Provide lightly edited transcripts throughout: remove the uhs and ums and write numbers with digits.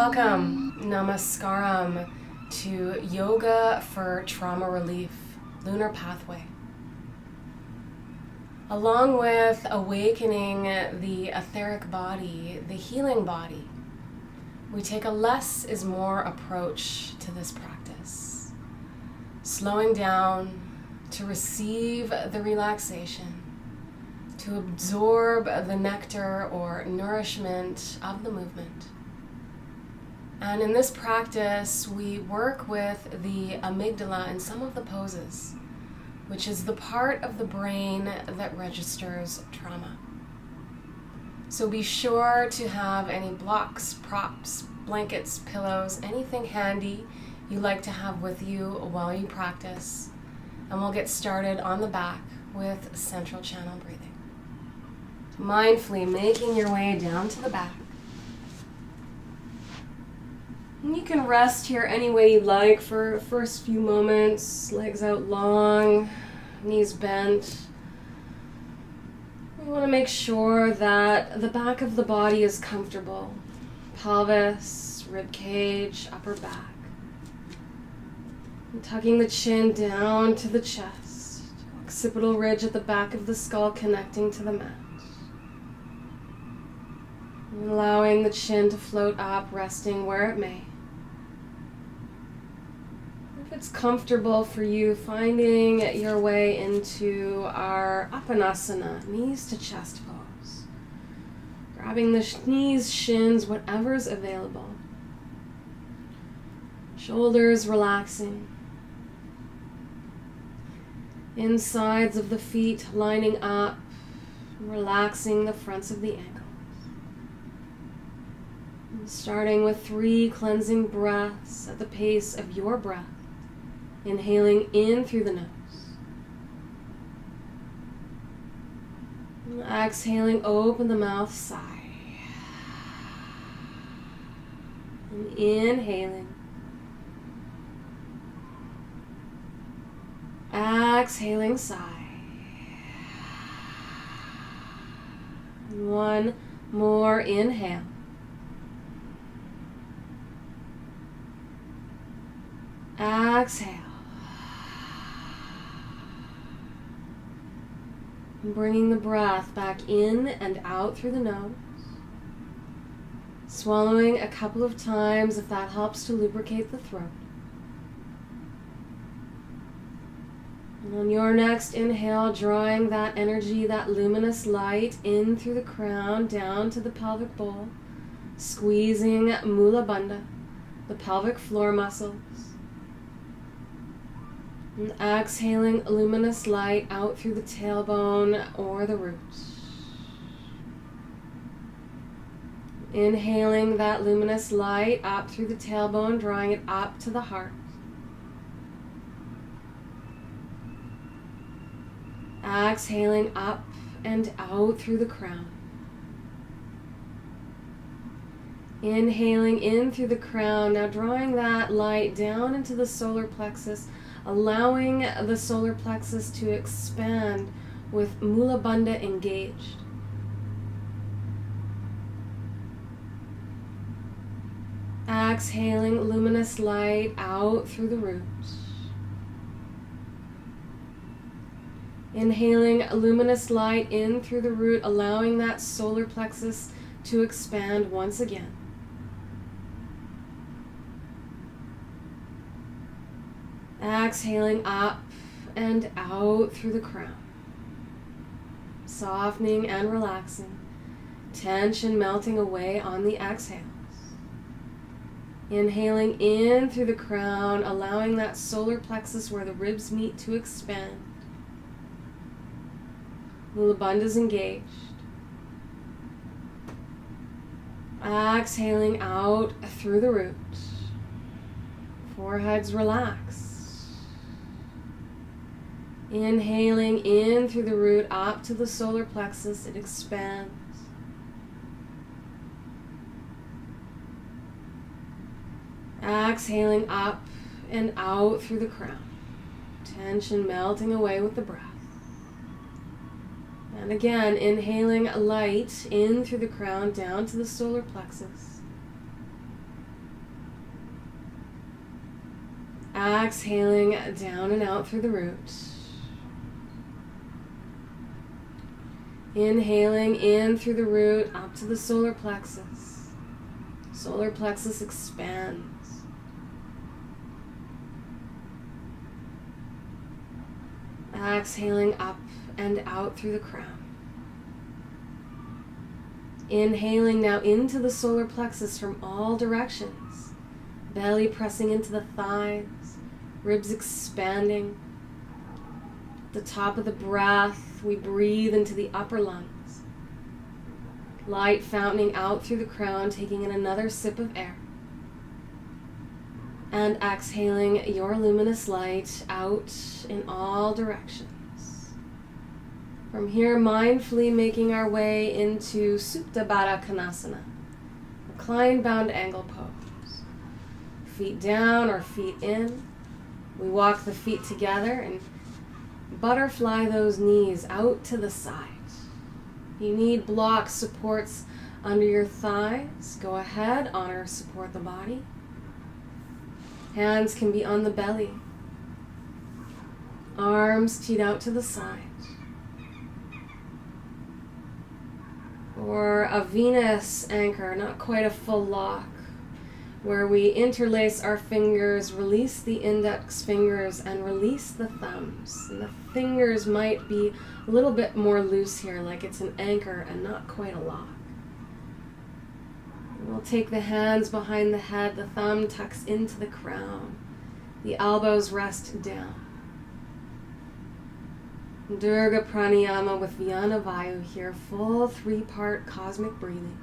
Welcome, Namaskaram, to Yoga for Trauma Relief, Lunar Pathway. Along with awakening the etheric body, the healing body, we take a less is more approach to this practice. Slowing down to receive the relaxation, to absorb the nectar or nourishment of the movement. And in this practice, we work with the amygdala in some of the poses, which is the part of the brain that registers trauma. So be sure to have any blocks, props, blankets, pillows, anything handy you like to have with you while you practice. And we'll get started on the back with central channel breathing. Mindfully making your way down to the back. And you can rest here any way you like for the first few moments. Legs out long, knees bent. We want to make sure that the back of the body is comfortable. Pelvis, rib cage, upper back. And tucking the chin down to the chest. Occipital ridge at the back of the skull connecting to the mat. And allowing the chin to float up, resting where it may. If it's comfortable for you, finding your way into our Apanasana, knees to chest pose. Grabbing the knees, shins, whatever's available. Shoulders relaxing. Insides of the feet lining up, relaxing the fronts of the ankles. Starting with 3 cleansing breaths at the pace of your breath. Inhaling in through the nose. And exhaling, open the mouth, sigh. And inhaling. Exhaling, sigh. And one more inhale. Exhale. And bringing the breath back in and out through the nose. Swallowing a couple of times if that helps to lubricate the throat. And on your next inhale, drawing that energy, that luminous light in through the crown, down to the pelvic bowl, squeezing Mula Bandha, the pelvic floor muscles. And exhaling luminous light out through the tailbone or the roots. Inhaling that luminous light up through the tailbone, drawing it up to the heart. Exhaling up and out through the crown. Inhaling in through the crown, now drawing that light down into the solar plexus, allowing the solar plexus to expand with Mula Bandha engaged. Exhaling luminous light out through the roots. Inhaling luminous light in through the root, allowing that solar plexus to expand once again. Exhaling up and out through the crown. Softening and relaxing. Tension melting away on the exhales. Inhaling in through the crown, allowing that solar plexus where the ribs meet to expand. Mula Bandha is engaged. Exhaling out through the root. Foreheads relaxed. Inhaling in through the root up to the solar plexus, it expands. Exhaling up and out through the crown. Tension melting away with the breath. And again, inhaling light in through the crown down to the solar plexus. Exhaling down and out through the root. Inhaling in through the root up to the solar plexus. Solar plexus expands. Exhaling up and out through the crown. Inhaling now into the solar plexus from all directions. Belly pressing into the thighs, ribs expanding. At the top of the breath, we breathe into the upper lungs. Light fountaining out through the crown, taking in another sip of air. And exhaling your luminous light out in all directions. From here, mindfully making our way into Supta Baddha Konasana, reclined bound angle pose. Feet down or feet in. We walk the feet together and butterfly those knees out to the side. You need block supports under your thighs. Go ahead, honor, support the body. Hands can be on the belly. Arms teed out to the side. Or a Venus anchor, not quite a full lock, where we interlace our fingers, release the index fingers, and release the thumbs. And the fingers might be a little bit more loose here, like it's an anchor and not quite a lock. And we'll take the hands behind the head, the thumb tucks into the crown, the elbows rest down. Durga Pranayama with Vyana Vayu here, full 3-part cosmic breathing.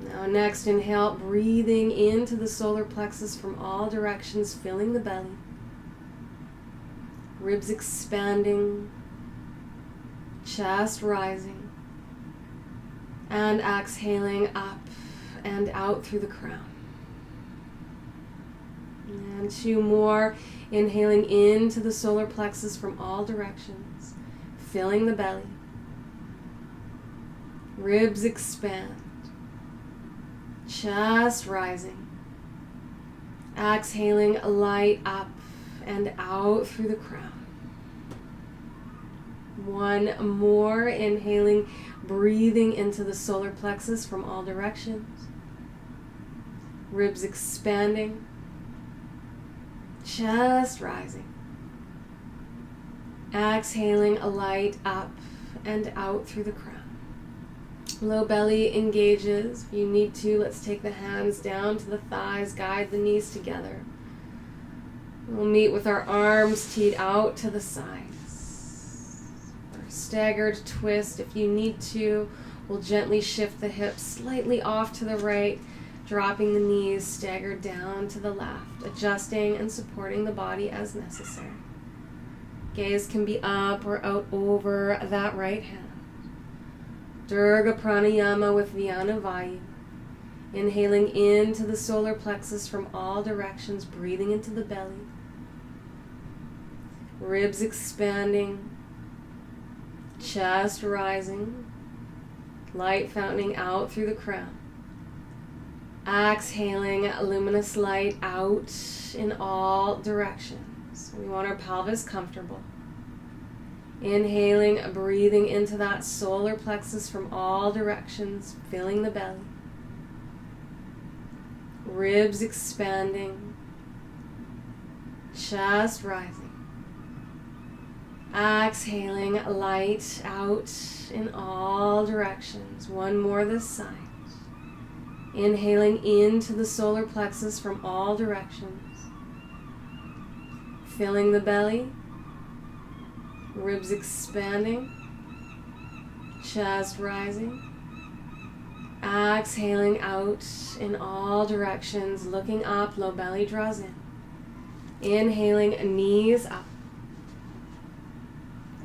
Now next, inhale, breathing into the solar plexus from all directions, filling the belly. Ribs expanding, chest rising, and exhaling up and out through the crown. And 2 more. Inhaling into the solar plexus from all directions, filling the belly. Ribs expand. Chest rising. Exhaling light up and out through the crown. 1 more. Inhaling, breathing into the solar plexus from all directions. Ribs expanding. Chest rising. Exhaling a light up and out through the crown. Low belly engages. If you need to, let's take the hands down to the thighs, guide the knees together. We'll meet with our arms teed out to the sides. Or staggered twist. If you need to, we'll gently shift the hips slightly off to the right, dropping the knees, staggered down to the left, adjusting and supporting the body as necessary. Gaze can be up or out over that right hand. Durga Pranayama with Vyana Vayu. Inhaling into the solar plexus from all directions, breathing into the belly. Ribs expanding, chest rising, light fountaining out through the crown. Exhaling luminous light out in all directions. We want our pelvis comfortable. Inhaling, breathing into that solar plexus from all directions, filling the belly. Ribs expanding, chest rising. Exhaling light out in all directions. 1 more this side. Inhaling into the solar plexus from all directions. Filling the belly. Ribs expanding. Chest rising. Exhaling out in all directions. Looking up, low belly draws in. Inhaling, knees up.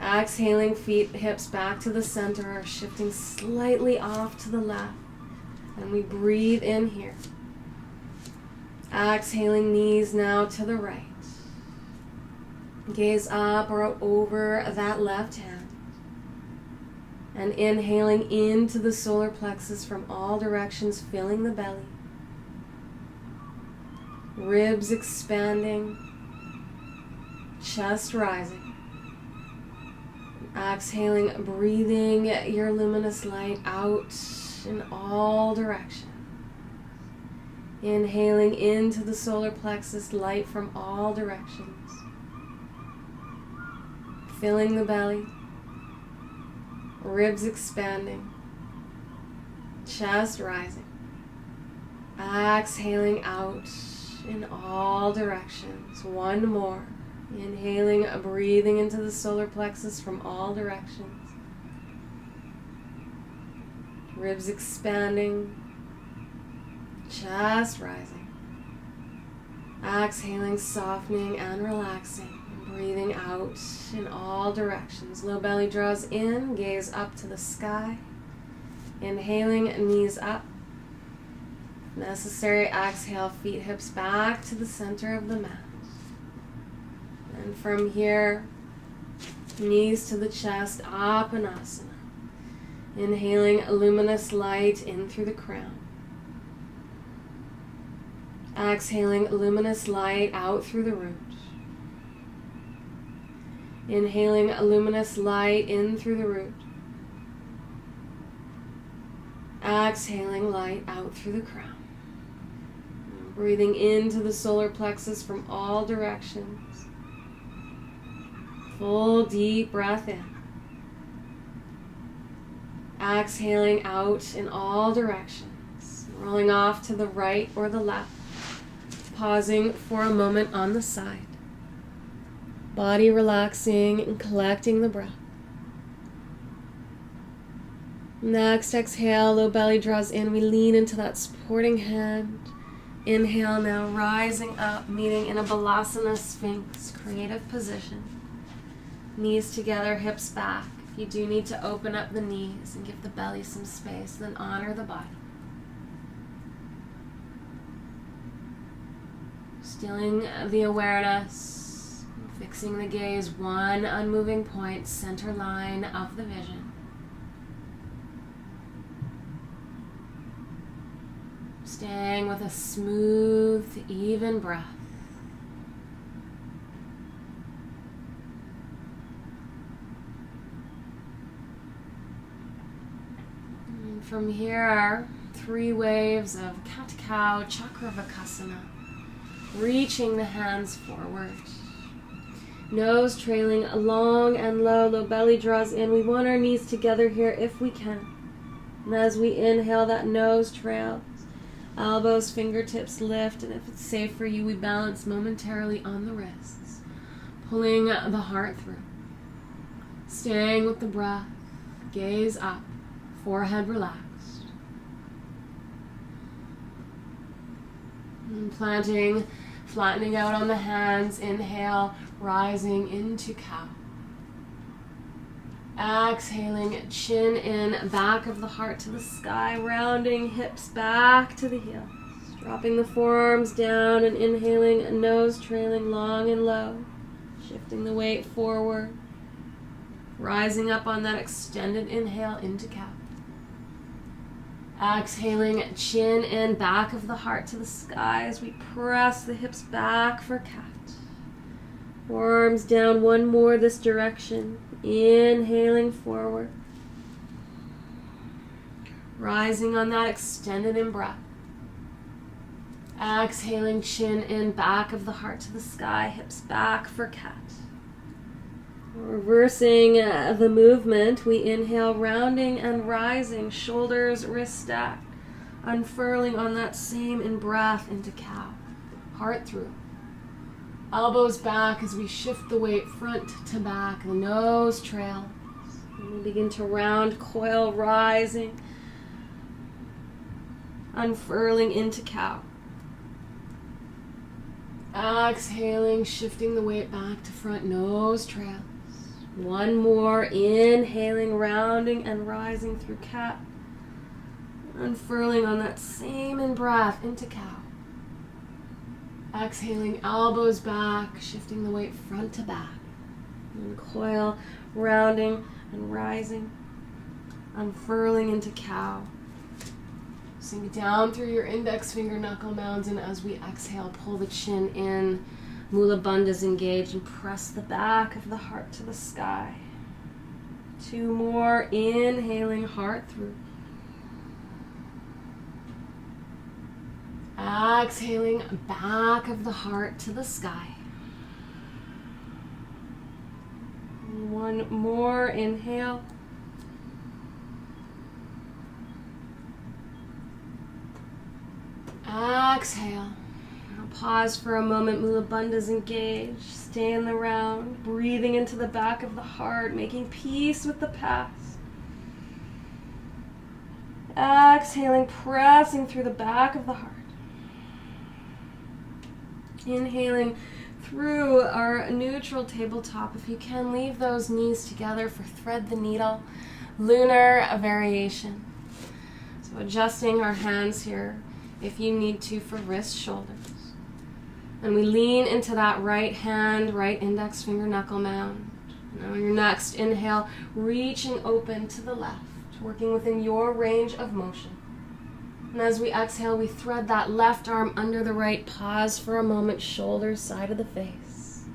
Exhaling, feet, hips back to the center, shifting slightly off to the left. And we breathe in here. Exhaling, knees now to the right. Gaze up or over that left hand. And inhaling into the solar plexus from all directions, filling the belly. ribs expanding, chest rising. Exhaling, breathing your luminous light out in all directions. Inhaling into the solar plexus, light from all directions. Filling the belly, ribs expanding, chest rising. Exhaling out in all directions. One more. Inhaling, breathing into the solar plexus from all directions. Ribs expanding, chest rising. Exhaling, softening and relaxing. Breathing out in all directions. Low belly draws in, gaze up to the sky. Inhaling, knees up. Necessary, exhale, feet, hips back to the center of the mat. And from here, knees to the chest, Apanasana. Inhaling luminous light in through the crown. Exhaling luminous light out through the root. Inhaling luminous light in through the root. Exhaling light out through the crown. Breathing into the solar plexus from all directions. Full deep breath in. Exhaling out in all directions. Rolling off to the right or the left. Pausing for a moment on the side. Body relaxing and collecting the breath. Next exhale, low belly draws in. We lean into that supporting hand. Inhale now, rising up, meeting in a Balasana Sphinx, creative position. Knees together, hips back. If you do need to open up the knees and give the belly some space, then honor the body. Stilling the awareness, fixing the gaze, one unmoving point, center line of the vision. Staying with a smooth, even breath. And from here, 3 waves of cat-cow, Chakra Vakasana, reaching the hands forward. Nose trailing long and low, low belly draws in. We want our knees together here if we can. And as we inhale, that nose trails. Elbows, fingertips lift, and if it's safe for you, we balance momentarily on the wrists, pulling the heart through. Staying with the breath, gaze up, forehead relaxed. And flattening out on the hands, inhale, rising into cow. Exhaling, chin in, back of the heart to the sky, rounding hips back to the heels. Dropping the forearms down and inhaling, nose trailing long and low. Shifting the weight forward. Rising up on that extended inhale into cow. Exhaling, chin in, back of the heart to the sky as we press the hips back for cat. Forearms down, one more this direction. Inhaling forward. Rising on that extended in-breath. Exhaling, chin in, back of the heart to the sky, hips back for cat. Reversing the movement, we inhale, rounding and rising, shoulders, wrists stacked, unfurling on that same in-breath into cow. Heart through. Elbows back as we shift the weight front to back, the nose trails. And we begin to round, coil, rising, unfurling into cow. Exhaling, shifting the weight back to front, nose trails. One more, inhaling, rounding and rising through cat. Unfurling on that same in-breath into cow. Exhaling, elbows back, shifting the weight front to back. And coil, rounding and rising. Unfurling into cow. Sink down through your index finger knuckle mounds, and as we exhale, pull the chin in. Mula bandhas engaged, and press the back of the heart to the sky. 2 more. Inhaling, heart through. Exhaling, back of the heart to the sky. 1 more. Inhale. Exhale. Now pause for a moment. Mula bandhas engaged. Stay in the round. Breathing into the back of the heart, making peace with the past. Exhaling, pressing through the back of the heart. Inhaling through our neutral tabletop. If you can, leave those knees together for thread the needle, lunar variation. So adjusting our hands here if you need to for wrist, shoulders. And we lean into that right hand, right index finger knuckle mound. And on your next inhale, reaching open to the left, working within your range of motion. And as we exhale, we thread that left arm under the right. Pause for a moment, shoulders, side of the face.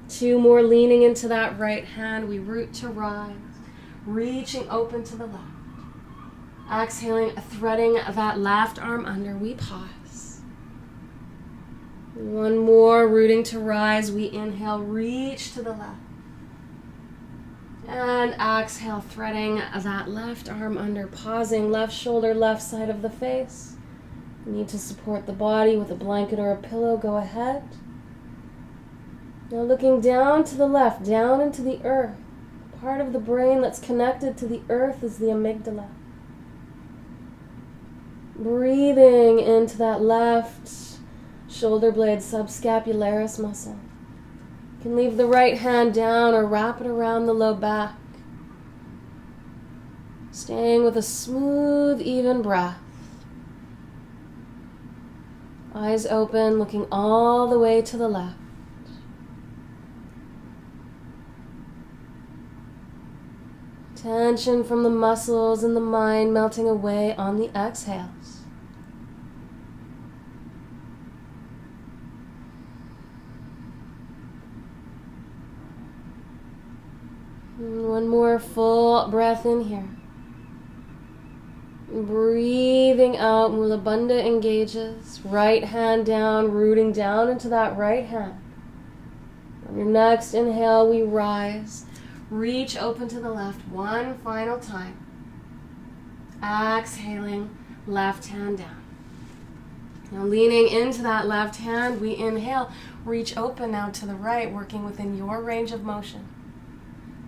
2 more, leaning into that right hand. We root to rise, reaching open to the left. Exhaling, threading that left arm under. We pause. 1 more, rooting to rise. We inhale, reach to the left. And exhale, threading that left arm under, pausing, left shoulder, left side of the face. Need to support the body with a blanket or a pillow, go ahead. Now looking down to the left, down into the earth. Part of the brain that's connected to the earth is the amygdala. Breathing into that left shoulder blade subscapularis muscle. You can leave the right hand down or wrap it around the low back. Staying with a smooth, even breath. Eyes open, looking all the way to the left. Tension from the muscles and the mind melting away on the exhales. And 1 more full breath in here. Breathing out, Mula bandha engages. Right hand down, rooting down into that right hand. On your next inhale, we rise. Reach open to the left 1 final time. Exhaling, left hand down. Now leaning into that left hand, we inhale. Reach open now to the right, working within your range of motion.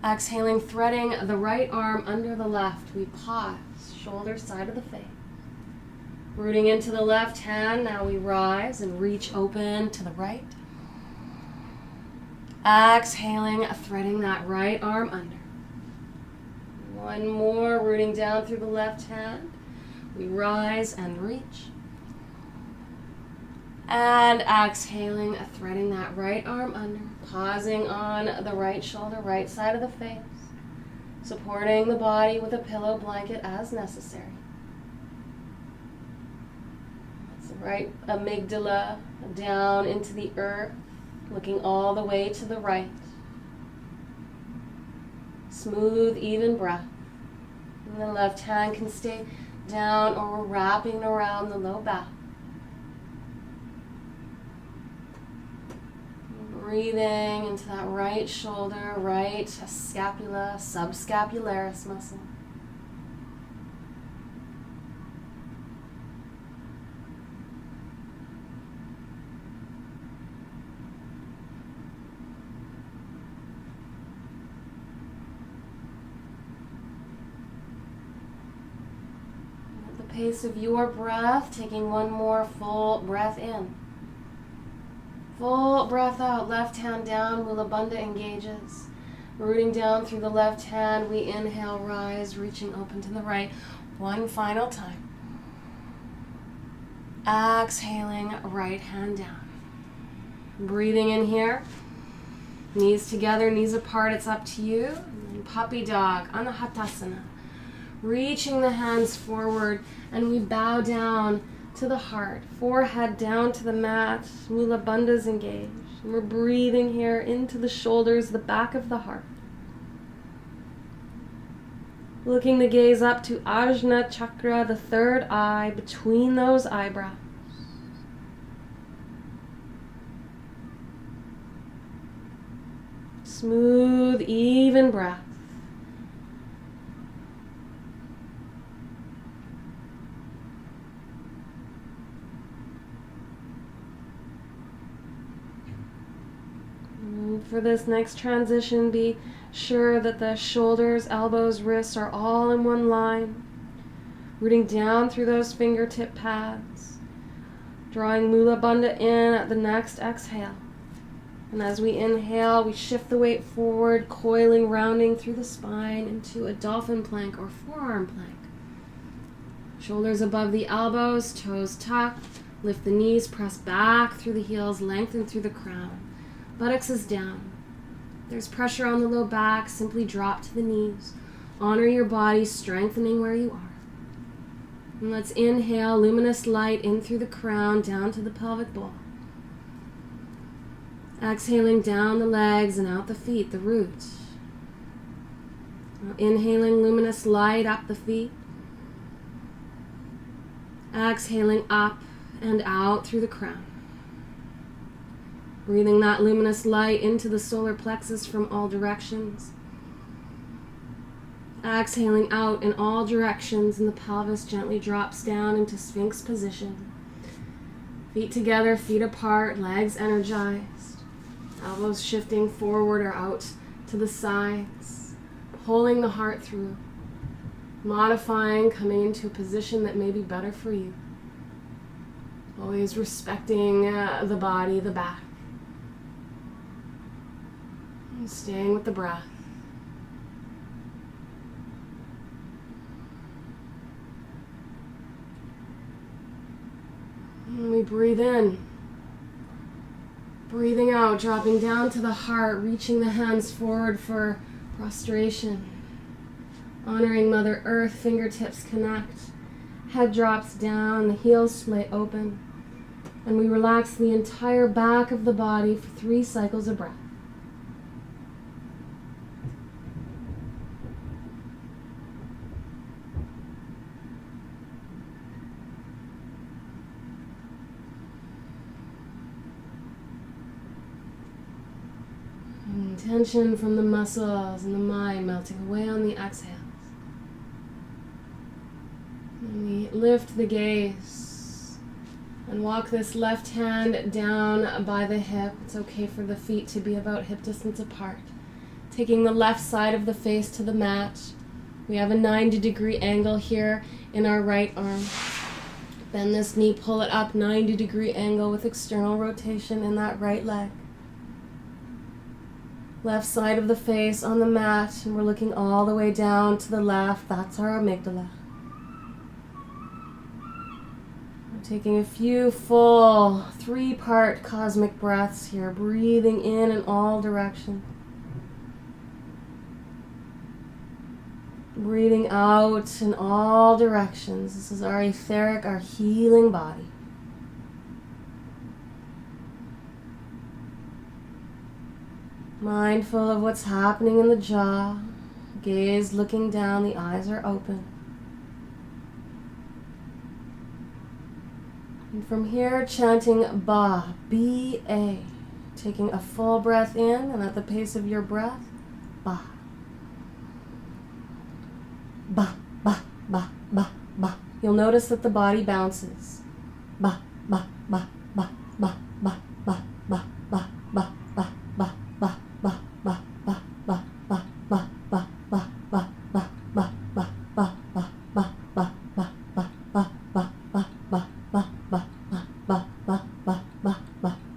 Exhaling, threading the right arm under the left. We pause, shoulder, side of the face. Rooting into the left hand, now we rise and reach open to the right. Exhaling, threading that right arm under. 1 more, rooting down through the left hand. We rise and reach. And exhaling, threading that right arm under. Pausing on the right shoulder, right side of the face. Supporting the body with a pillow blanket as necessary. That's the right amygdala down into the earth, looking all the way to the right. Smooth, even breath. And the left hand can stay down, or we're wrapping around the low back. Breathing into that right shoulder, right scapula, subscapularis muscle. At the pace of your breath, taking 1 more full breath in. Full breath out, left hand down, Mula bandha engages. Rooting down through the left hand, we inhale, rise, reaching open to the right. 1 final time. Exhaling, right hand down. Breathing in here. Knees together, knees apart, it's up to you. And then puppy dog, anahatasana. reaching the hands forward, and we bow down to the heart, forehead down to the mat, Mula Bandhas engaged. And we're breathing here into the shoulders, the back of the heart. Looking the gaze up to Ajna Chakra, the third eye, between those eyebrows. Smooth, even breath. And for this next transition, be sure that the shoulders, elbows, wrists are all in one line. Rooting down through those fingertip pads. Drawing Mula Bandha in at the next exhale. And as we inhale, we shift the weight forward, coiling, rounding through the spine into a dolphin plank or forearm plank. Shoulders above the elbows, toes tucked. Lift the knees, press back through the heels, lengthen through the crown. Buttocks is down. There's pressure on the low back, simply drop to the knees. Honor your body, strengthening where you are. And let's inhale, luminous light in through the crown, down to the pelvic bowl. Exhaling down the legs and out the feet, the roots. Now inhaling luminous light up the feet. Exhaling up and out through the crown. Breathing that luminous light into the solar plexus from all directions. Exhaling out in all directions, and the pelvis gently drops down into Sphinx position. Feet together, feet apart, legs energized. Elbows shifting forward or out to the sides. Pulling the heart through. Modifying, coming into a position that may be better for you. Always respecting the body, the back. And staying with the breath. And we breathe in. Breathing out, dropping down to the heart, reaching the hands forward for prostration. Honoring Mother Earth, fingertips connect. Head drops down, the heels splay open. And we relax the entire back of the body for 3 cycles of breath. Tension from the muscles and the mind melting away on the exhales. And we lift the gaze and walk this left hand down by the hip. It's okay for the feet to be about hip distance apart. Taking the left side of the face to the mat. We have a 90-degree angle here in our right arm. Bend this knee, pull it up, 90-degree angle with external rotation in that right leg. Left side of the face on the mat, and we're looking all the way down to the left. That's our amygdala. We're taking a few full 3-part cosmic breaths here, breathing in all directions. Breathing out in all directions. This is our etheric, our healing body. Mindful of what's happening in the jaw. Gaze looking down, the eyes are open. And from here, chanting Ba, B-A. Taking a full breath in, and at the pace of your breath, Ba. Ba, ba, ba, ba, ba. You'll notice that the body bounces. Ba, ba, ba, ba, ba, ba, ba, ba, ba, ba,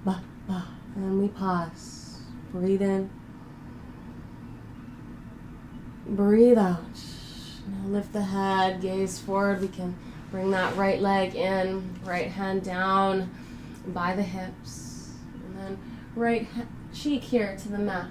ba, ba. And we pause. Breathe in. Breathe out. Now lift the head, gaze forward. We can bring that right leg in, right hand down by the hips. And then right cheek here to the mat.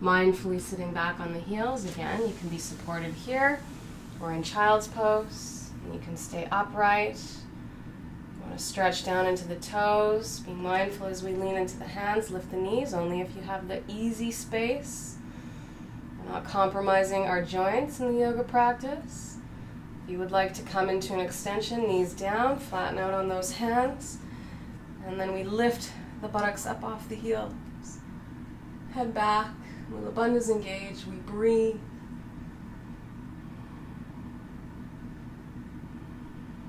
mindfully sitting back on the heels. Again, you can be supported here or in child's pose, and you can stay upright. You want to stretch down into the toes, being mindful as we lean into the hands, lift the knees, only if you have the easy space. We're not compromising our joints in the yoga practice. If you would like to come into an extension, knees down, flatten out on those hands, and then we lift the buttocks up off the heels. Head back, mula bandhas engaged, we breathe.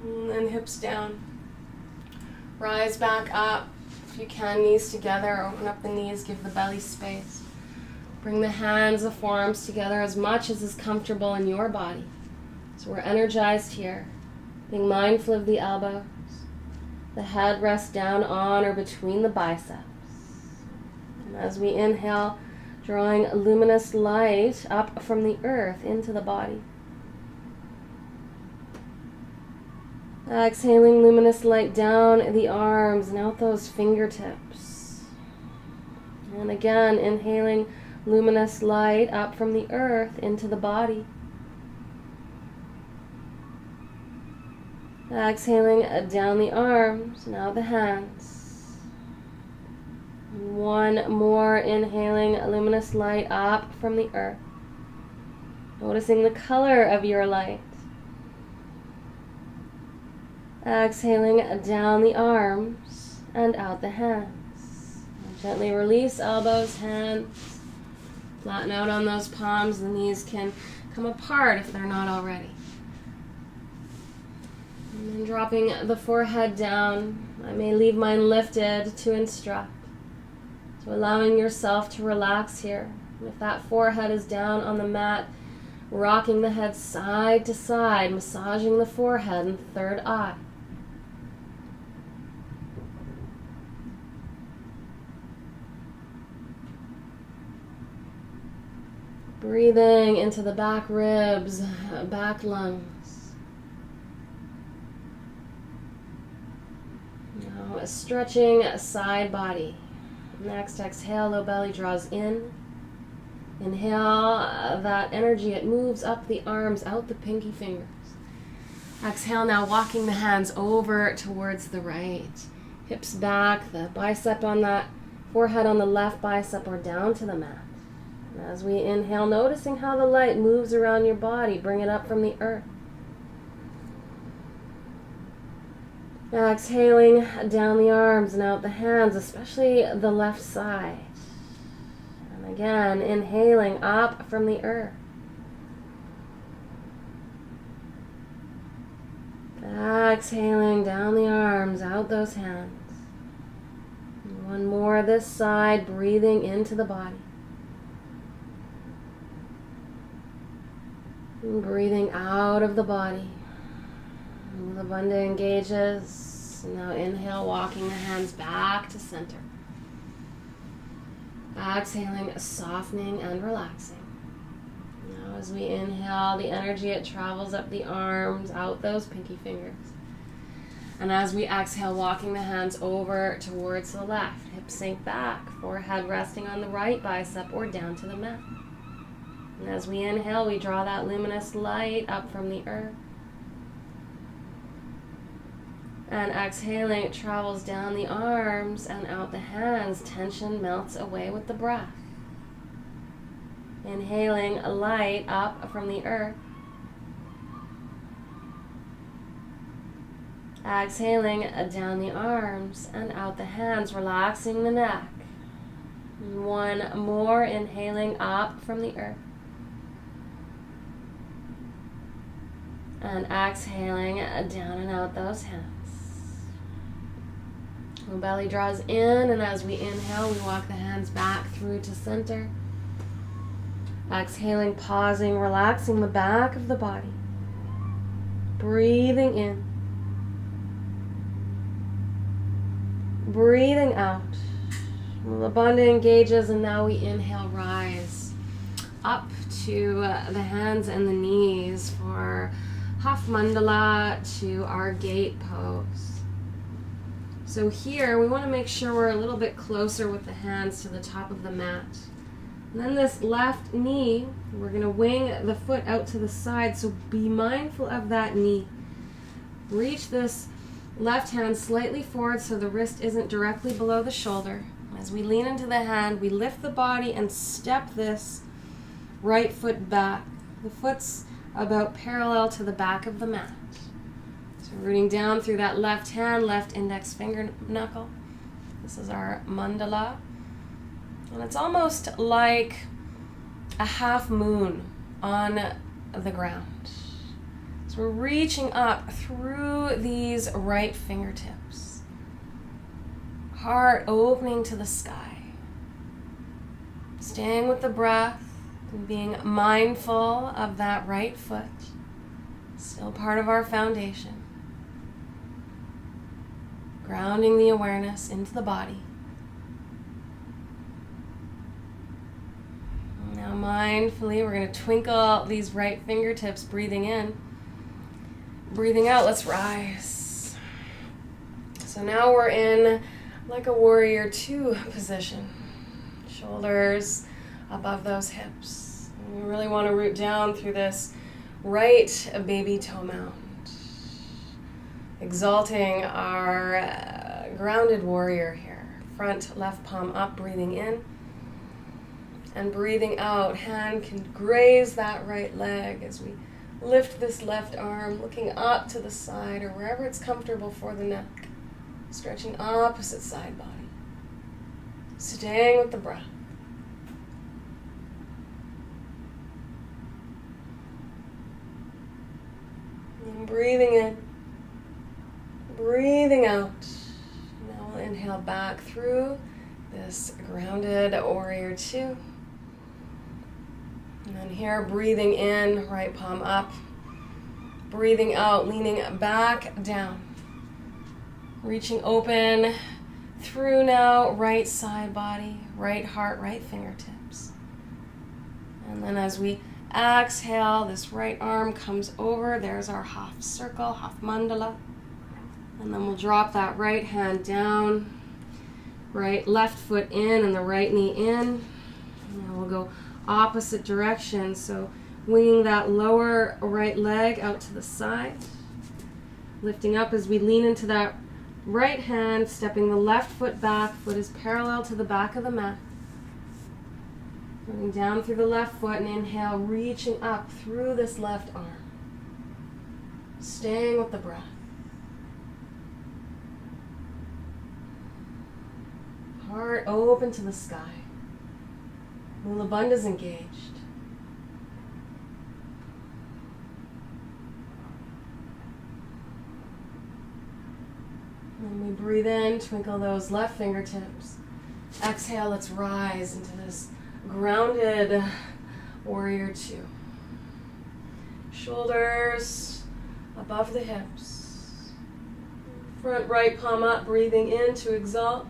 And then hips down. Rise back up. If you can, knees together, open up the knees, give the belly space. Bring the hands, the forearms together as much as is comfortable in your body. So we're energized here, being mindful of the elbows. The head rests down on or between the biceps. And as we inhale, drawing luminous light up from the earth into the body. Exhaling luminous light down the arms and out those fingertips. And again, inhaling luminous light up from the earth into the body. Exhaling down the arms, now the hands. One more, inhaling luminous light up from the earth. Noticing the color of your light. Exhaling down the arms and out the hands. Gently release elbows, hands. Flatten out on those palms. The knees can come apart if they're not already. And then dropping the forehead down. I may leave mine lifted to instruct. So allowing yourself to relax here. If that forehead is down on the mat, rocking the head side to side, massaging the forehead and third eye. Breathing into the back ribs, back lungs. Now stretching side body. Next, exhale, low belly draws in. Inhale that energy, it moves up the arms, out the pinky fingers. Exhale, now walking the hands over towards the right. Hips back, the bicep on that forehead on the left bicep or down to the mat. As we inhale, noticing how the light moves around your body, bring it up from the earth. Exhaling down the arms and out the hands, especially the left side. And again, inhaling up from the earth. Exhaling down the arms, out those hands. And one more this side, breathing into the body. And breathing out of the body. The bandha engages. Now inhale, walking the hands back to center. Exhaling, softening and relaxing. Now as we inhale, the energy, it travels up the arms, out those pinky fingers. And as we exhale, walking the hands over towards the left. Hips sink back, forehead resting on the right bicep or down to the mat. And as we inhale, we draw that luminous light up from the earth. And exhaling, it travels down the arms and out the hands. Tension melts away with the breath. Inhaling light up from the earth. Exhaling down the arms and out the hands, relaxing the neck. One more, inhaling up from the earth. And exhaling down and out those hands. The belly draws in, and as we inhale, we walk the hands back through to center. Exhaling, pausing, relaxing the back of the body. Breathing in. Breathing out. The bandha engages, and now we inhale, rise up to the hands and the knees for half mandala to our gate pose. So here we want to make sure we're a little bit closer with the hands to the top of the mat. And then this left knee, we're going to wing the foot out to the side, so be mindful of that knee. Reach this left hand slightly forward so the wrist isn't directly below the shoulder. As we lean into the hand, we lift the body and step this right foot back. The foot's about parallel to the back of the mat. So rooting down through that left hand, left index finger knuckle. This is our mandala. And it's almost like a half moon on the ground. So we're reaching up through these right fingertips. Heart opening to the sky. Staying with the breath and being mindful of that right foot. Still part of our foundation. Grounding the awareness into the body. Now mindfully, we're going to twinkle these right fingertips, breathing in. Breathing out, let's rise. So now we're in like a warrior two position. Shoulders above those hips. And we really want to root down through this right baby toe mound. Exalting our grounded warrior here. Front left palm up, breathing in. And breathing out, hand can graze that right leg as we lift this left arm, looking up to the side or wherever it's comfortable for the neck. Stretching opposite side body. Staying with the breath. And breathing in. Breathing out. Now we'll inhale back through this grounded warrior two. And then here, breathing in, right palm up. Breathing out, leaning back down. Reaching open through now, right side body, right heart, right fingertips. And then as we exhale, this right arm comes over. There's our half circle, half mandala. And then we'll drop that right hand down. Left foot in and the right knee in. And we'll go opposite direction, so winging that lower right leg out to the side, lifting up as we lean into that right hand, stepping the left foot back, foot is parallel to the back of the mat, moving down through the left foot and inhale, reaching up through this left arm, staying with the breath. Heart open to the sky. Mula Bandha's engaged. When we breathe in, twinkle those left fingertips. Exhale, let's rise into this grounded warrior two. Shoulders above the hips. Front right palm up, breathing in to exalt.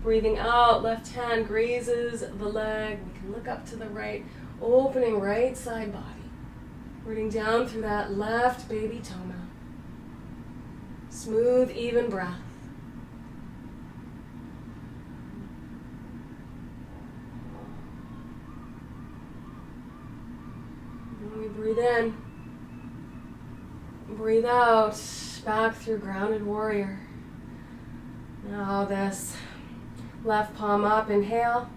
Breathing out, left hand grazes the leg. We can look up to the right, opening right side body. Rooting down through that left baby toe mound. Smooth, even breath. When we breathe in, breathe out, back through grounded warrior. Now this left palm up, inhale.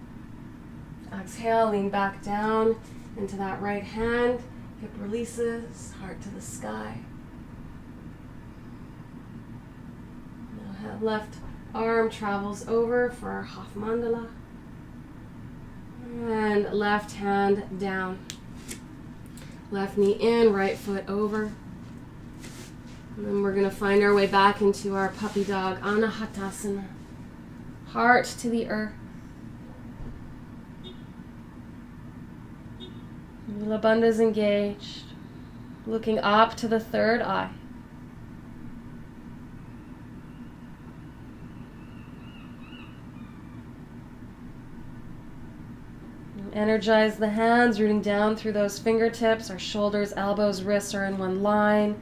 Exhale, lean back down into that right hand. Hip releases, heart to the sky. Now left arm travels over for our half mandala. And left hand down. Left knee in, right foot over. And then we're going to find our way back into our puppy dog, Anahatasana. Heart to the earth. Mula Bandha's engaged. Looking up to the third eye. Energize the hands, rooting down through those fingertips. Our shoulders, elbows, wrists are in one line.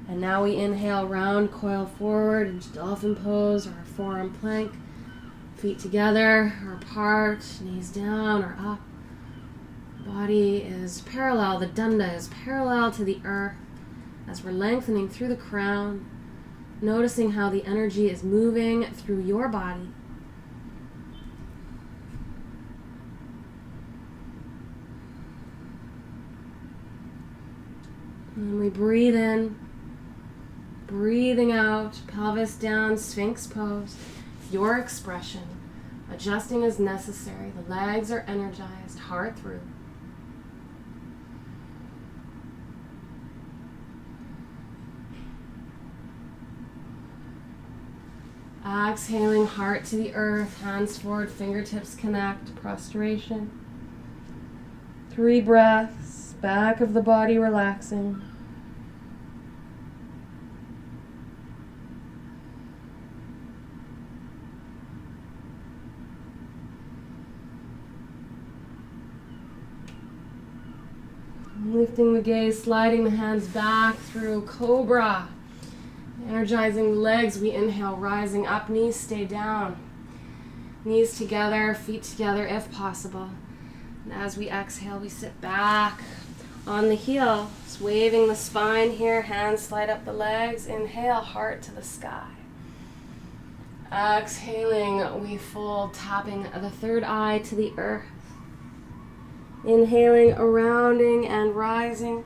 And now we inhale, round coil forward into dolphin pose or forearm plank. Feet together or apart, knees down or up. Body is parallel, the danda is parallel to the earth as we're lengthening through the crown, noticing how the energy is moving through your body. And we breathe in, breathing out, pelvis down, Sphinx pose, your expression, adjusting as necessary. The legs are energized, heart through. Exhaling, heart to the earth, hands forward, fingertips connect, prostration. 3 breaths, back of the body relaxing. Lifting the gaze, sliding the hands back through Cobra. Energizing the legs, we inhale, rising up, knees stay down. Knees together, feet together if possible. And as we exhale, we sit back on the heels, waving the spine here, hands slide up the legs. Inhale, heart to the sky. Exhaling, we fold, tapping the third eye to the earth. Inhaling, rounding and rising.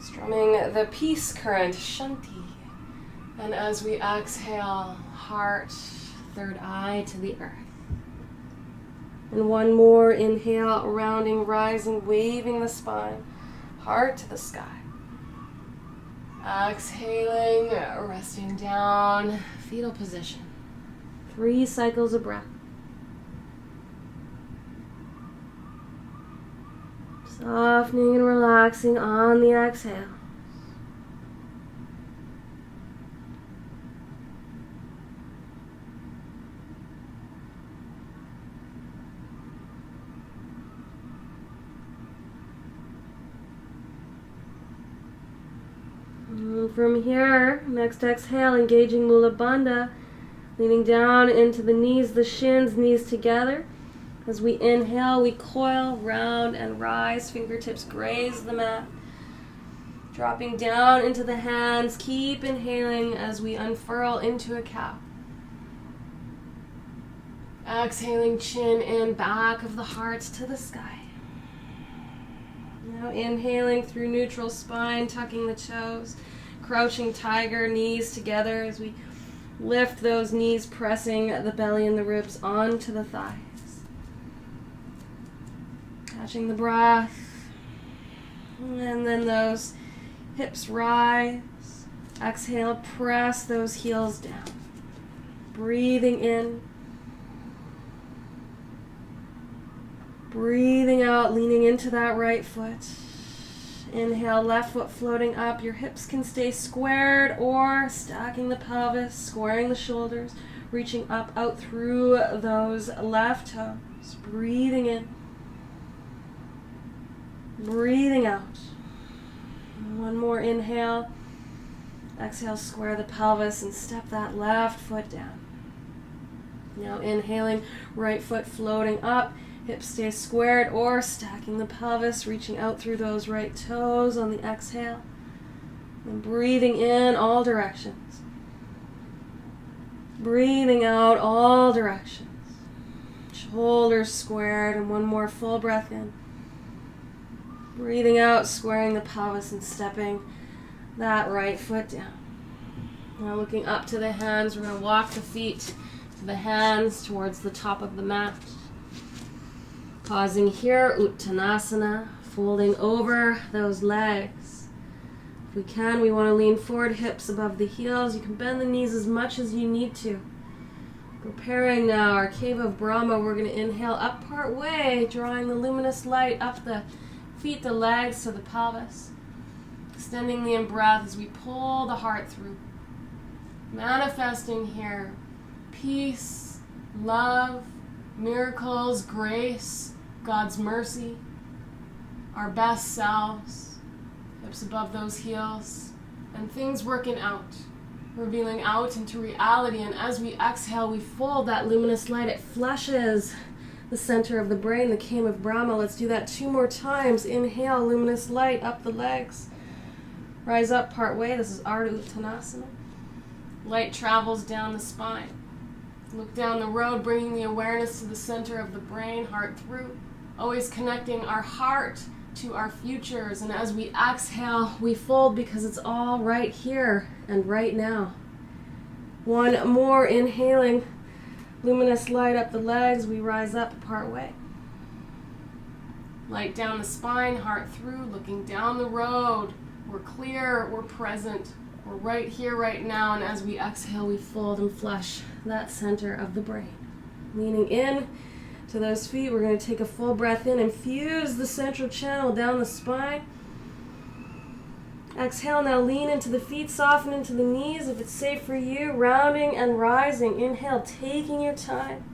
Strumming the peace current, Shanti. And as we exhale, heart, third eye to the earth. And one more, inhale, rounding, rising, waving the spine, heart to the sky. Exhaling, resting down, fetal position. 3 cycles of breath. Softening and relaxing on the exhale. And from here, next exhale, engaging Mula Bandha, leaning down into the knees, the shins, knees together. As we inhale, we coil, round and rise, fingertips graze the mat. Dropping down into the hands, keep inhaling as we unfurl into a cow. Exhaling, chin in, back of the heart to the sky. Now inhaling through neutral spine, tucking the toes, crouching tiger, knees together as we lift those knees, pressing the belly and the ribs onto the thighs. Catching the breath, and then those hips rise. Exhale, press those heels down. Breathing in. Breathing out, leaning into that right foot. Inhale, left foot floating up. Your hips can stay squared or stacking the pelvis, squaring the shoulders, reaching up out through those left toes. Breathing in. Breathing out. One more inhale. Exhale, square the pelvis and step that left foot down. Now inhaling, right foot floating up. Hips stay squared or stacking the pelvis, reaching out through those right toes on the exhale. And breathing in all directions. Breathing out all directions. Shoulders squared, and one more full breath in. Breathing out, squaring the pelvis and stepping that right foot down. Now looking up to the hands, we're going to walk the feet to the hands towards the top of the mat. Pausing here, Uttanasana, folding over those legs. If we can, we want to lean forward, hips above the heels. You can bend the knees as much as you need to. Preparing now our cave of Brahma. We're going to inhale up part way, drawing the luminous light up the feet, the legs to the pelvis. Extending the in-breath as we pull the heart through. Manifesting here peace, love, miracles, grace, God's mercy, our best selves, hips above those heels, and things working out, revealing out into reality. And as we exhale, we fold that luminous light. It flushes the center of the brain, the came of Brahma. Let's do that 2 more times. Inhale, luminous light up the legs. Rise up part way. This is Ardha Uttanasana. Light travels down the spine. Look down the road, bringing the awareness to the center of the brain, heart through. Always connecting our heart to our futures. And as we exhale, we fold because it's all right here and right now. 1 more, inhaling. Luminous light up the legs, we rise up part way. Light down the spine, heart through, looking down the road. We're clear, we're present, we're right here, right now, and as we exhale, we fold and flush that center of the brain. Leaning in to those feet, we're going to take a full breath in, infuse the central channel down the spine. Exhale, now lean into the feet, soften into the knees if it's safe for you, rounding and rising. Inhale, taking your time.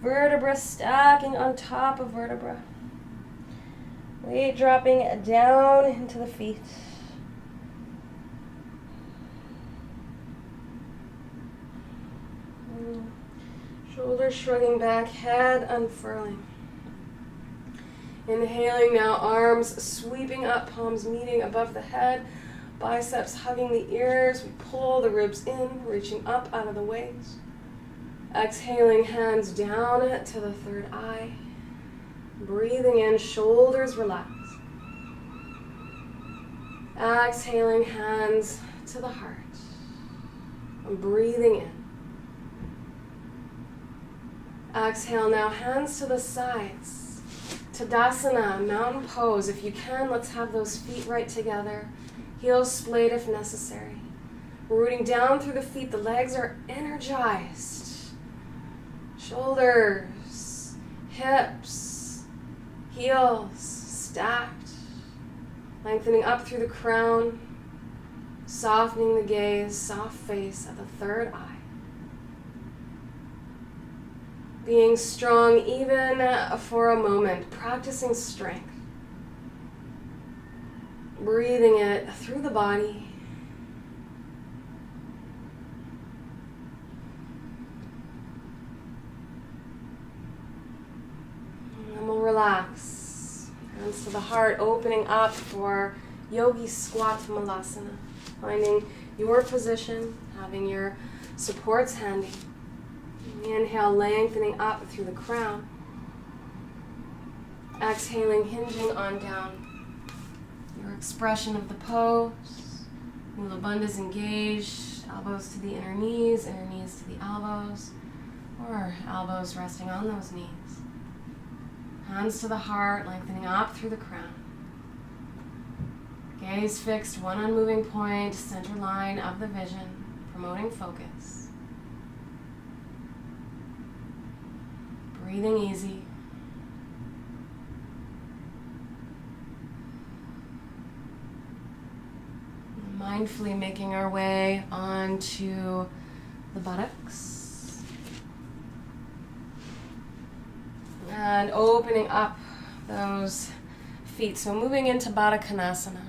Vertebra stacking on top of vertebra. Weight dropping down into the feet. Shoulders shrugging back, head unfurling. Inhaling now, arms sweeping up, palms meeting above the head, biceps hugging the ears. We pull the ribs in, reaching up out of the waist. Exhaling, hands down to the third eye. Breathing in, shoulders relax. Exhaling, hands to the heart. And breathing in. Exhale now, hands to the sides. Tadasana, mountain pose. If you can, let's have those feet right together. Heels splayed if necessary. We're rooting down through the feet. The legs are energized. Shoulders, hips, heels stacked. Lengthening up through the crown. Softening the gaze, soft face at the third eye. Being strong even for a moment, practicing strength. Breathing it through the body. And then we'll relax. Hands to the heart, opening up for Yogi Squat Malasana. Finding your position, having your supports handy. Inhale, lengthening up through the crown. Exhaling, hinging on down. Your expression of the pose. Mula bandhas engaged, elbows to the inner knees to the elbows, or elbows resting on those knees. Hands to the heart, lengthening up through the crown. Gaze fixed, one unmoving point, center line of the vision, promoting focus. Breathing easy. Mindfully making our way onto the buttocks. And opening up those feet. So moving into Baddha Konasana.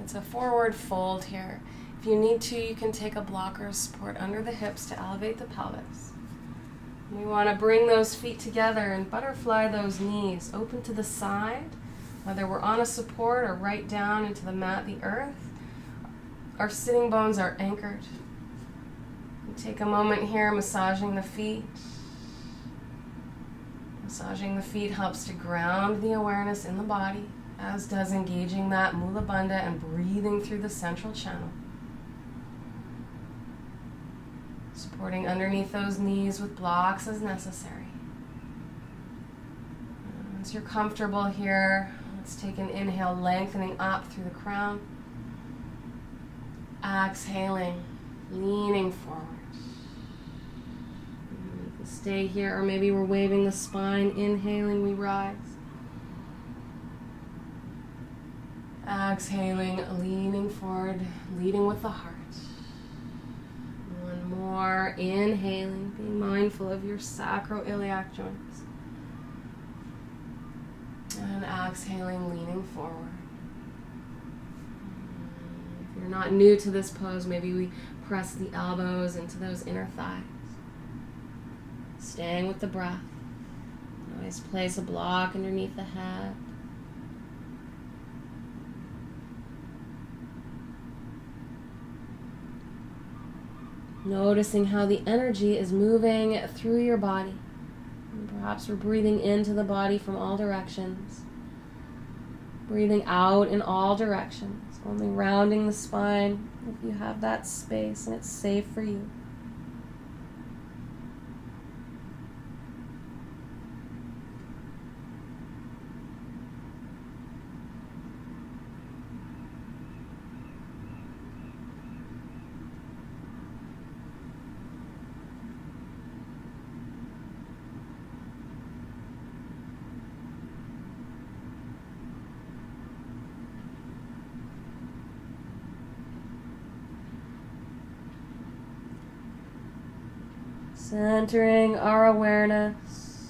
It's a forward fold here. If you need to, you can take a blocker support under the hips to elevate the pelvis. We want to bring those feet together and butterfly those knees open to the side, whether we're on a support or right down into the mat, the earth. Our sitting bones are anchored. We take a moment here massaging the feet. Massaging the feet helps to ground the awareness in the body, as does engaging that Mula Bandha and breathing through the central channel. Supporting underneath those knees with blocks as necessary. Once you're comfortable here, let's take an inhale, lengthening up through the crown. Exhaling, leaning forward. You can stay here, or maybe we're waving the spine. Inhaling, we rise. Exhaling, leaning forward, leading with the heart. One more, inhaling, being mindful of your sacroiliac joints. And exhaling, leaning forward. If you're not new to this pose, maybe we press the elbows into those inner thighs. Staying with the breath. Always place a block underneath the head. Noticing how the energy is moving through your body. And perhaps we're breathing into the body from all directions. Breathing out in all directions. Only rounding the spine if you have that space and it's safe for you. Centering our awareness,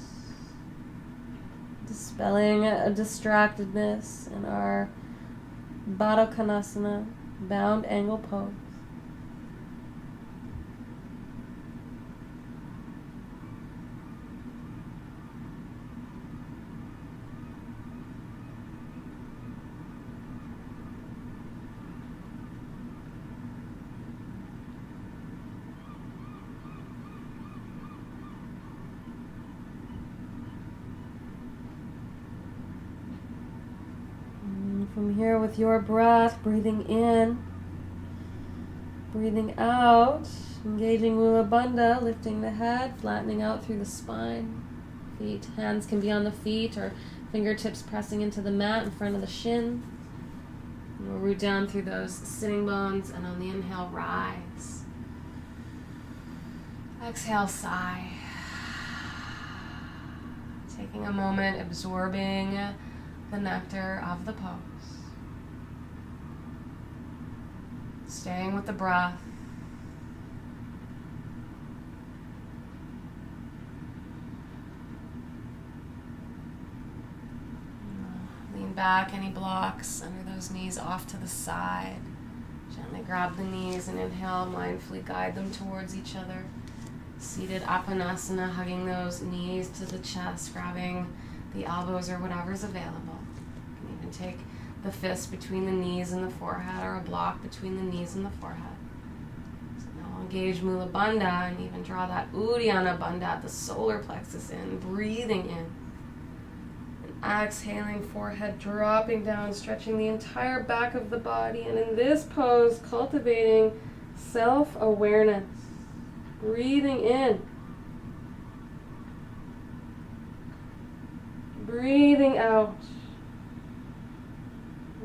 dispelling a distractedness in our Baddha Konasana, bound angle pose. From here with your breath, breathing in, breathing out, engaging Mula Bandha, lifting the head, flattening out through the spine. Feet, hands can be on the feet or fingertips pressing into the mat in front of the shin. And we'll root down through those sitting bones, and on the inhale, rise. Exhale, sigh. Taking a moment, absorbing the nectar of the pose. Staying with the breath. Lean back, any blocks under those knees off to the side. Gently grab the knees and inhale, mindfully guide them towards each other. Seated Apanasana, hugging those knees to the chest, grabbing the elbows or whatever's available. You can even take the fist between the knees and the forehead, or a block between the knees and the forehead. So now we'll engage Mula Bandha and even draw that Uddiyana Bandha at the solar plexus in, breathing in. And exhaling, forehead dropping down, stretching the entire back of the body. And in this pose, cultivating self-awareness. Breathing in. Breathing out.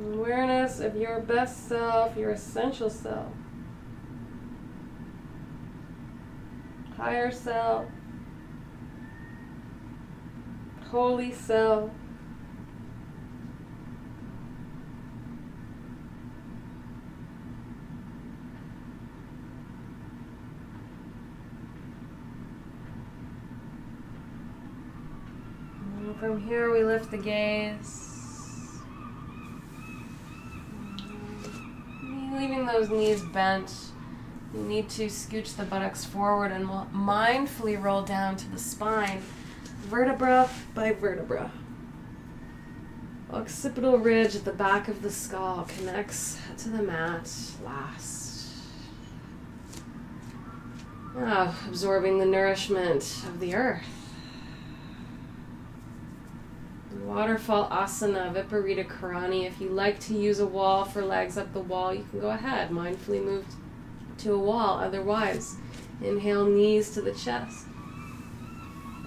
Awareness of your best self, your essential self. Higher self. Holy self. And from here we lift the gaze. Leaving those knees bent, you need to scooch the buttocks forward and we'll mindfully roll down to the spine, vertebra by vertebra. Occipital ridge at the back of the skull connects to the mat last. Now, absorbing the nourishment of the earth. Waterfall Asana, Viparita Karani. If you like to use a wall for legs up the wall, you can go ahead. Mindfully move to a wall. Otherwise, inhale, knees to the chest.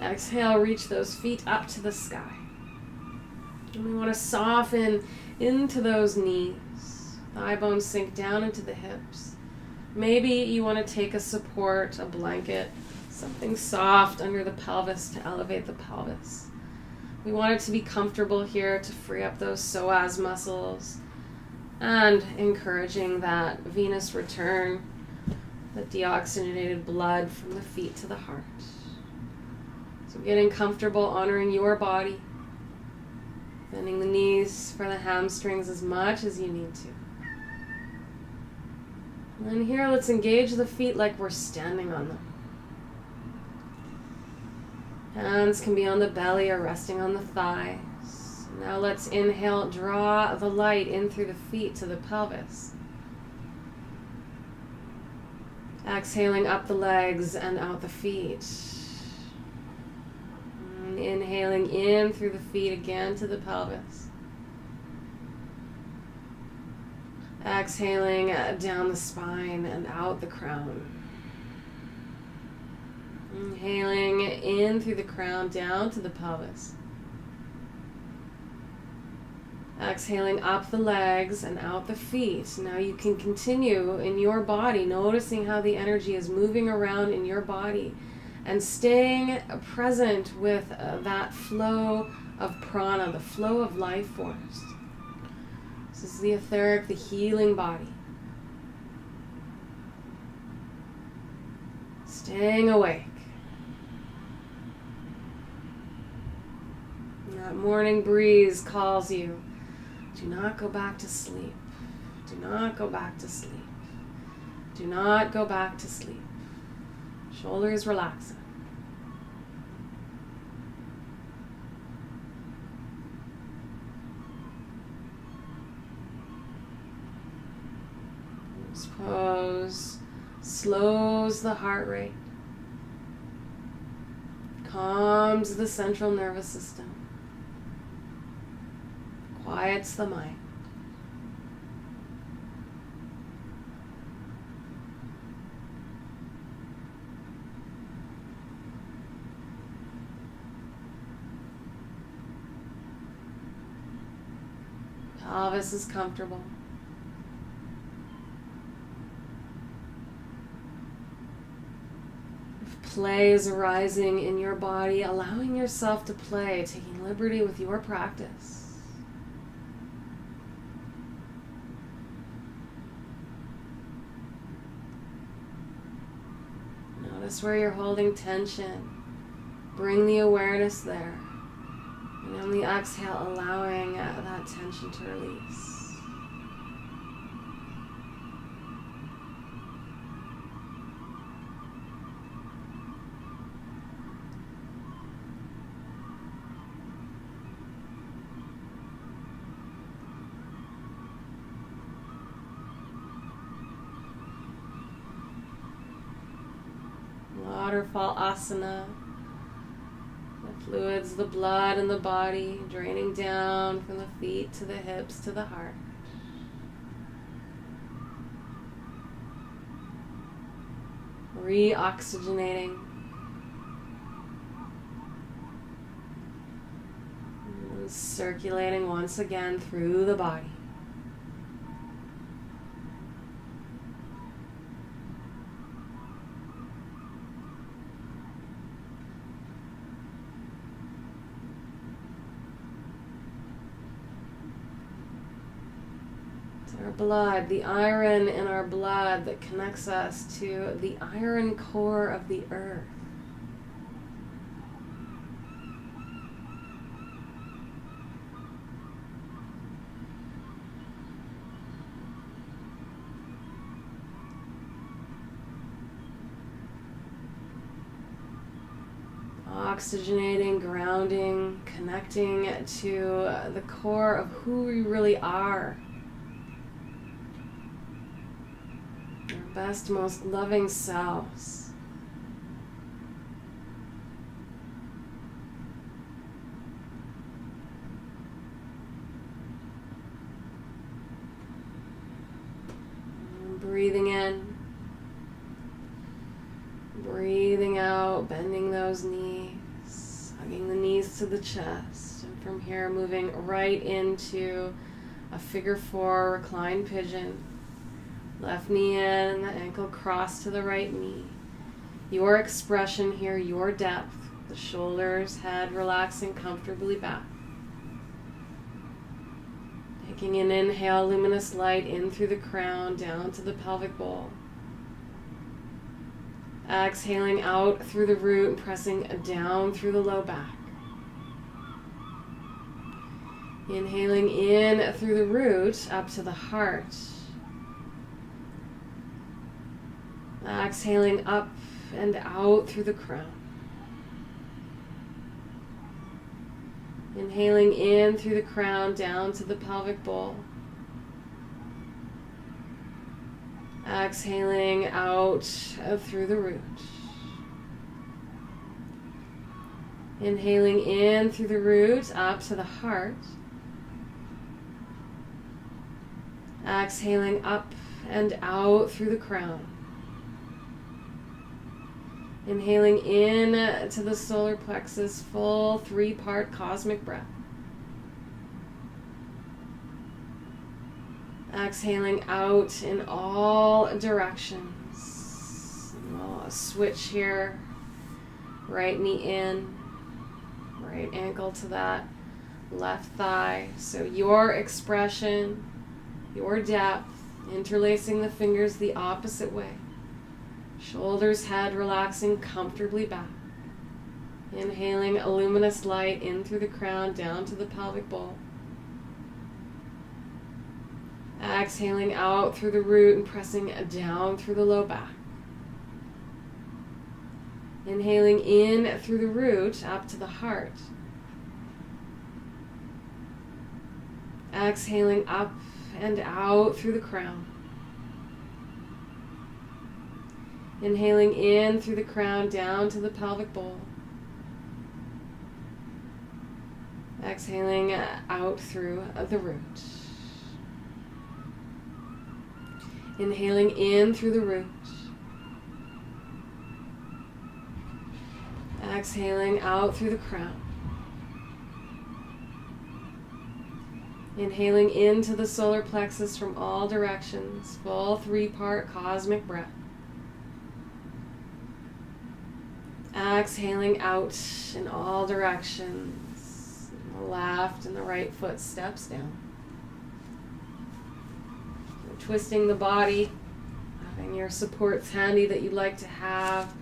Exhale, reach those feet up to the sky. And we want to soften into those knees. Thigh bones sink down into the hips. Maybe you want to take a support, a blanket, something soft under the pelvis to elevate the pelvis. We want it to be comfortable here to free up those psoas muscles and encouraging that venous return, the deoxygenated blood from the feet to the heart. So getting comfortable, honoring your body, bending the knees for the hamstrings as much as you need to. And then here, let's engage the feet like we're standing on them. Hands can be on the belly or resting on the thighs. Now let's inhale, draw the light in through the feet to the pelvis. Exhaling up the legs and out the feet. And inhaling in through the feet again to the pelvis. Exhaling down the spine and out the crown. Inhaling in through the crown down to the pelvis. Exhaling up the legs and out the feet. Now you can continue in your body, noticing how the energy is moving around in your body and staying present with that flow of prana, the flow of life force. This is the etheric, the healing body. Staying awake. That morning breeze calls you. Do not go back to sleep. Do not go back to sleep. Do not go back to sleep. Shoulders relaxing. This pose slows the heart rate, calms the central nervous system, quiets the mind. Pelvis is comfortable. If play is arising in your body, allowing yourself to play, taking liberty with your practice. Notice where you're holding tension. Bring the awareness there. And on the exhale, allowing that tension to release. Waterfall asana. The fluids, the blood in the body, draining down from the feet to the hips to the heart. Reoxygenating. And circulating once again through the body. Our blood, the iron in our blood that connects us to the iron core of the earth. Oxygenating, grounding, connecting to the core of who we really are. Best, most loving selves. And breathing in, breathing out, bending those knees, hugging the knees to the chest, and from here moving right into a figure 4 reclined pigeon. Left knee in, the ankle crossed to the right knee. Your expression here, your depth, the shoulders, head relaxing comfortably back. Taking an inhale, luminous light in through the crown, down to the pelvic bowl. Exhaling out through the root and pressing down through the low back. Inhaling in through the root, up to the heart. Exhaling up and out through the crown. Inhaling in through the crown down to the pelvic bowl. Exhaling out through the root. Inhaling in through the root up to the heart. Exhaling up and out through the crown. Inhaling in to the solar plexus, full 3-part cosmic breath. Exhaling out in all directions. We'll switch here. Right knee in, right ankle to that left thigh. So your expression, your depth, interlacing the fingers the opposite way. Shoulders, head relaxing comfortably back. Inhaling a luminous light in through the crown down to the pelvic bowl. Exhaling out through the root and pressing down through the low back. Inhaling in through the root up to the heart. Exhaling up and out through the crown. Inhaling in through the crown down to the pelvic bowl. Exhaling out through the root. Inhaling in through the root. Exhaling out through the crown. Inhaling into the solar plexus from all directions, full 3-part cosmic breath. Exhaling out in all directions. The left and the right foot steps down. You're twisting the body, having your supports handy that you'd like to have.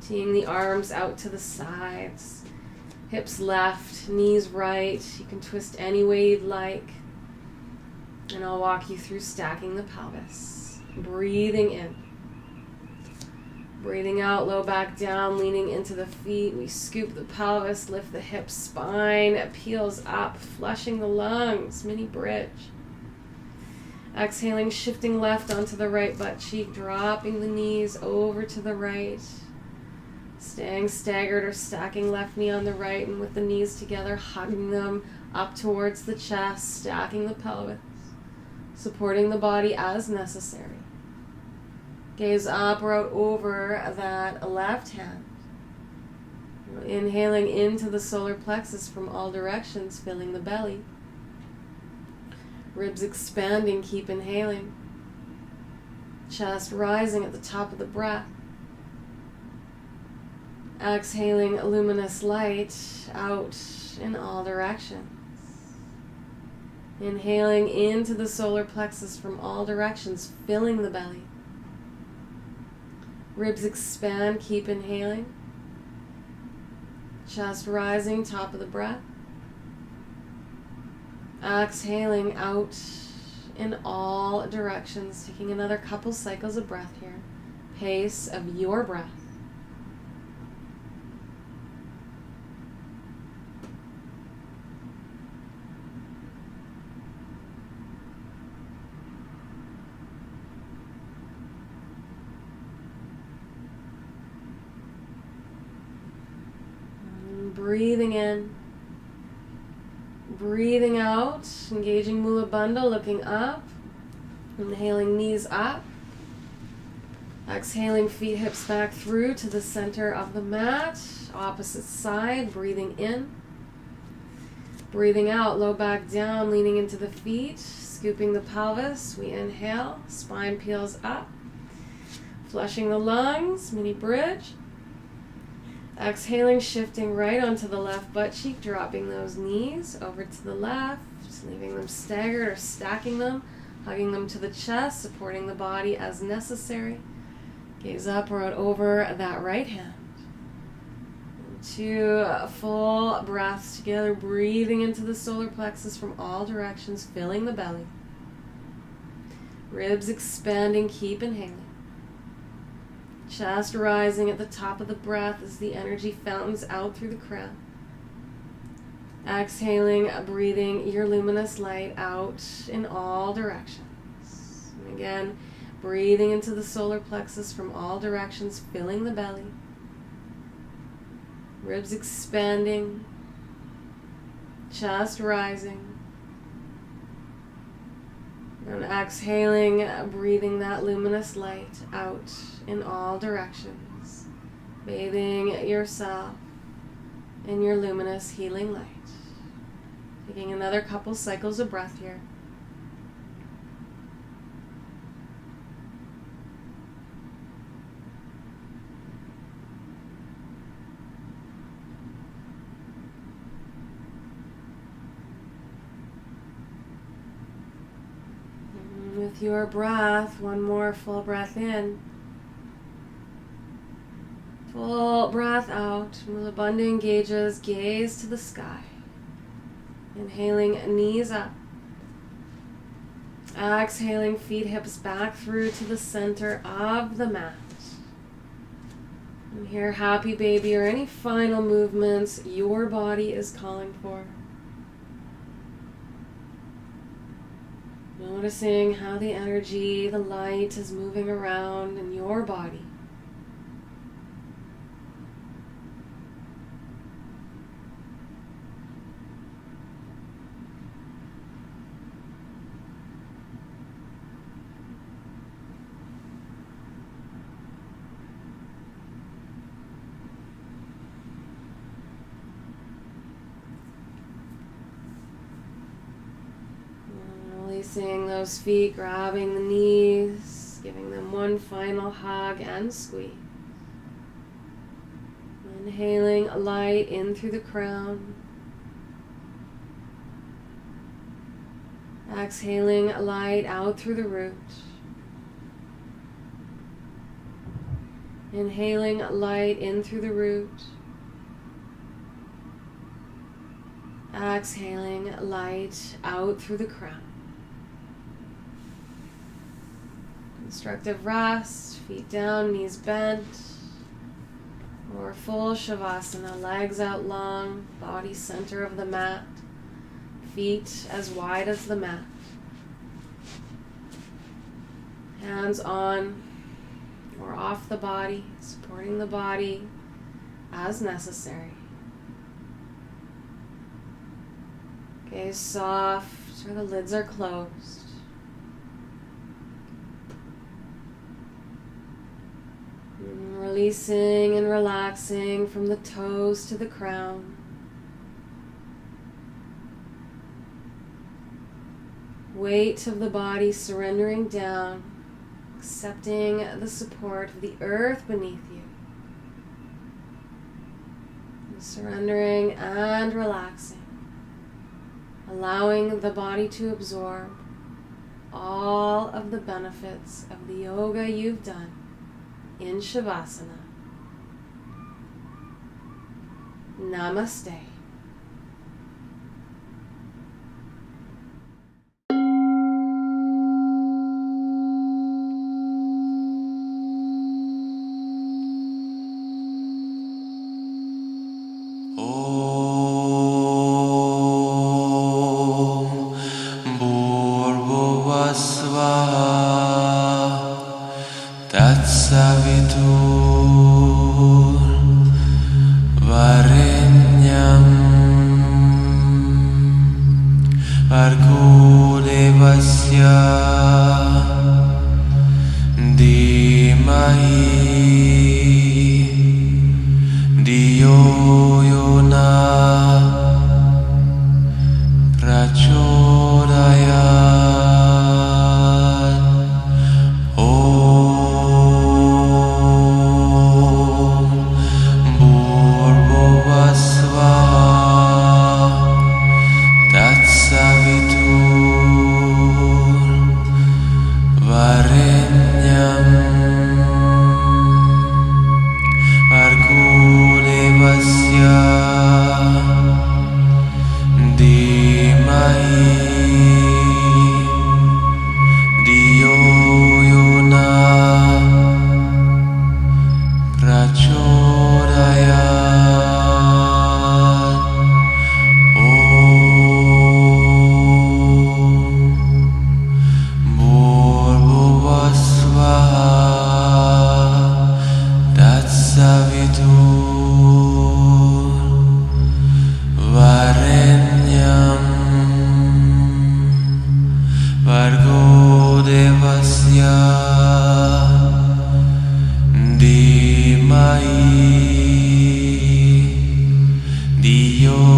Teeing the arms out to the sides. Hips left, knees right. You can twist any way you'd like. And I'll walk you through stacking the pelvis. Breathing in. Breathing out, low back down, leaning into the feet. We scoop the pelvis, lift the hips, spine peels up, flushing the lungs, mini bridge. Exhaling, shifting left onto the right butt cheek, dropping the knees over to the right. Staying staggered or stacking left knee on the right, and with the knees together, hugging them up towards the chest, stacking the pelvis, supporting the body as necessary. Gaze up or out over that left hand. Inhaling into the solar plexus from all directions, filling the belly. Ribs expanding, keep inhaling. Chest rising at the top of the breath. Exhaling luminous light out in all directions. Inhaling into the solar plexus from all directions, filling the belly. Ribs expand, keep inhaling. Chest rising, top of the breath. Exhaling out in all directions, taking another couple cycles of breath here. Pace of your breath. Breathing in, breathing out, engaging Mula Bandha, looking up, inhaling knees up, exhaling feet, hips back through to the center of the mat, opposite side, breathing in, breathing out, low back down, leaning into the feet, scooping the pelvis, we inhale, spine peels up, flushing the lungs, mini bridge. Exhaling, shifting right onto the left butt cheek, dropping those knees over to the left, leaving them staggered or stacking them, hugging them to the chest, supporting the body as necessary. Gaze up or out over that right hand. 2 full breaths together, breathing into the solar plexus from all directions, filling the belly. Ribs expanding, keep inhaling. Chest rising at the top of the breath as the energy fountains out through the crown. Exhaling, breathing your luminous light out in all directions. And again, breathing into the solar plexus from all directions, filling the belly. Ribs expanding, chest rising. And exhaling, breathing that luminous light out in all directions, bathing yourself in your luminous healing light. Taking another couple cycles of breath here. And with your breath, one more full breath in. Full breath out. With abundant gauges, gaze to the sky. Inhaling, knees up. Exhaling, feet, hips back through to the center of the mat. And here, happy baby, or any final movements your body is calling for. Noticing how the energy, the light is moving around in your body. Releasing those feet, grabbing the knees, giving them one final hug and squeeze. Inhaling light in through the crown. Exhaling light out through the root. Inhaling light in through the root. Exhaling light out through the crown. Constructive rest, feet down, knees bent, or full shavasana, legs out long, body center of the mat, feet as wide as the mat. Hands on or off the body, supporting the body as necessary. Gaze soft, or the lids are closed. Releasing and relaxing from the toes to the crown. Weight of the body surrendering down, accepting the support of the earth beneath you. And surrendering and relaxing, allowing the body to absorb all of the benefits of the yoga you've done in Shavasana. Namaste. Savitur Varenyam Dio